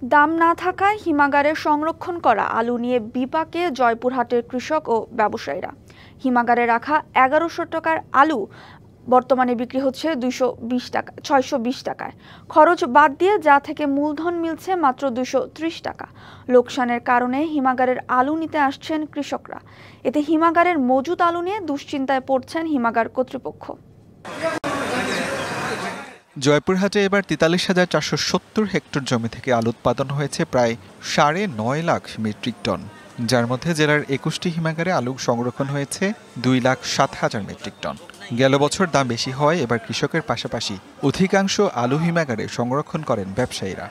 দাম না থাকায় হিমাগারে সংরক্ষণ করা আলু নিয়ে বিপাকে জয়পুরহাটের কৃষক ও ব্যবসায়ীরা। হিমাগারে রাখা ১১০০ টাকার আলু বর্তমানে বিক্রি হচ্ছে ৬২০ টাকায়। খরচ বাদ দিয়ে যা থেকে মূলধন মিলছে মাত্র ২৩০ টাকা। লোকসানের কারণে হিমাগারের আলু নিতে আসছেন কৃষকরা। এতে হিমাগারের মজুদ আলু নিয়ে দুশ্চিন্তায় পড়ছেন হিমাগার কর্তৃপক্ষ। জয়পুরহাটে এবার ৪৩,৪৭০ হেক্টর জমি থেকে আলু উৎপাদন হয়েছে প্রায় ৯.৫ লাখ মেট্রিক টন, যার মধ্যে জেলার ২১টি হিমাগারে আলু সংরক্ষণ হয়েছে ২,০৭,০০০ মেট্রিক টন। গেল বছর দাম বেশি হওয়ায় এবার কৃষকের পাশাপাশি অধিকাংশ আলু হিমাগারে সংরক্ষণ করেন ব্যবসায়ীরা।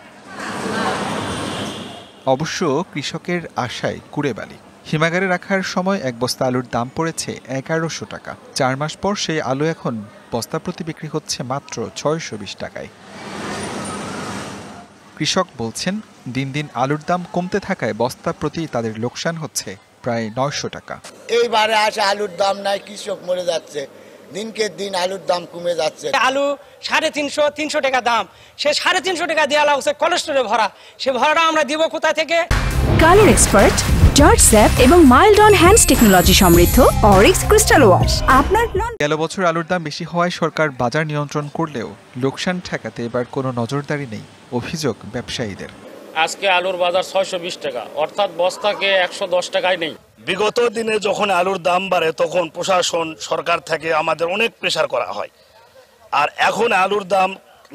অবশ্য কৃষকের আশায় কুড়েবালি। হিমাগারে রাখার সময় এক বস্তা আলুর দাম পড়েছে ১১০০ টাকা। ৪ মাস পর সেই আলু এখন বস্তা প্রতি বিক্রি হচ্ছে মাত্র ৬২০ টাকায়। কৃষক বলছেন, দিন দিন আলুর দাম কমতে থাকায় বস্তা প্রতি তাদের লোকসান হচ্ছে প্রায় ৯০০ টাকা। এইবারে আসে আলুর দাম নাই, কৃষক মরে যাচ্ছে, দিনকে দিন আলুর দাম কমে যাচ্ছে। আলু ৩৫০ টাকা দাম, সে ৩৫০ টাকা দেওয়া লাগছে কোলেস্টোরে ভরা, সে ভরাটা আমরা দিব কোথা থেকে? কালার এক্সপার্ট, জর্জ স্যাপ এবং মাইল্ড অন হ্যান্ডস টেকনোলজি সমৃদ্ধ অরিক্স ক্রিস্টাল ওয়াশ। আপনার গেল বছর আলুর দাম বেশি হওয়ায় সরকার বাজার নিয়ন্ত্রণ করলেও লোকসান ঠেকাতে এবার কোনো নজরদারি নেই, অভিযোগ ব্যবসায়ীদের। আজকে আলুর বাজার ৬২০ টাকা, অর্থাৎ বস্তাকে ১১০ টাকায় নেই। বিগত দিনে যখন আলুর দাম বাড়ে তখন প্রশাসন সরকার থেকে আমাদের অনেক প্রেসার করা হয়, আর এখন আলুর দাম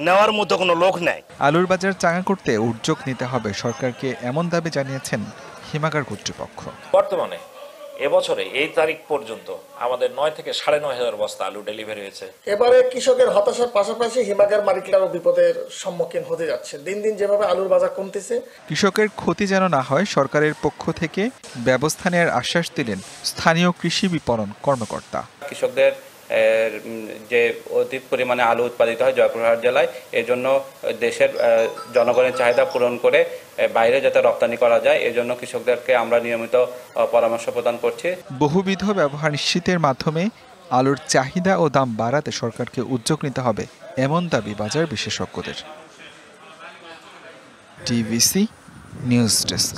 নেওয়ার মতো কোনো লোক নেই। আলুর বাজার চাঙা করতে উদ্যোগ নিতে হবে সরকারকে, এমন দাবি জানিয়েছেন হিমাগার কর্তৃপক্ষ। বর্তমানে এবছরে এই তারিখ পর্যন্ত আমাদের ৯ থেকে ৯,৫০০ বস্তা আলু ডেলিভারি হয়েছে। এবারে কৃষকের হতাশার পাশাপাশি হিমাগার মালিকরাও বিপদের সম্মুখীন হতে যাচ্ছে। দিন দিন যেভাবে আলুর বাজার কমতেছে, কৃষকের ক্ষতি যেন না হয় সরকারের পক্ষ থেকে ব্যবস্থা নেওয়ার আশ্বাস দিলেন স্থানীয় কৃষি বিপণন কর্মকর্তা। কৃষকদের যে অধিক পরিমাণে আলু উৎপাদিত হয় জয়পুরহাট জেলায়, এর জন্য দেশের জনগণের চাহিদা পূরণ করে বাইরে যাতে রপ্তানি করা যায়, এর জন্য কৃষকদেরকে আমরা নিয়মিত পরামর্শ প্রদান করছি। বহুবিধ ব্যবহার নিশ্চিতের মাধ্যমে আলুর চাহিদা ও দাম বাড়াতে সরকারকে উদ্যোগ নিতে হবে, এমন দাবি বাজার বিশেষজ্ঞদের। TVC news desk.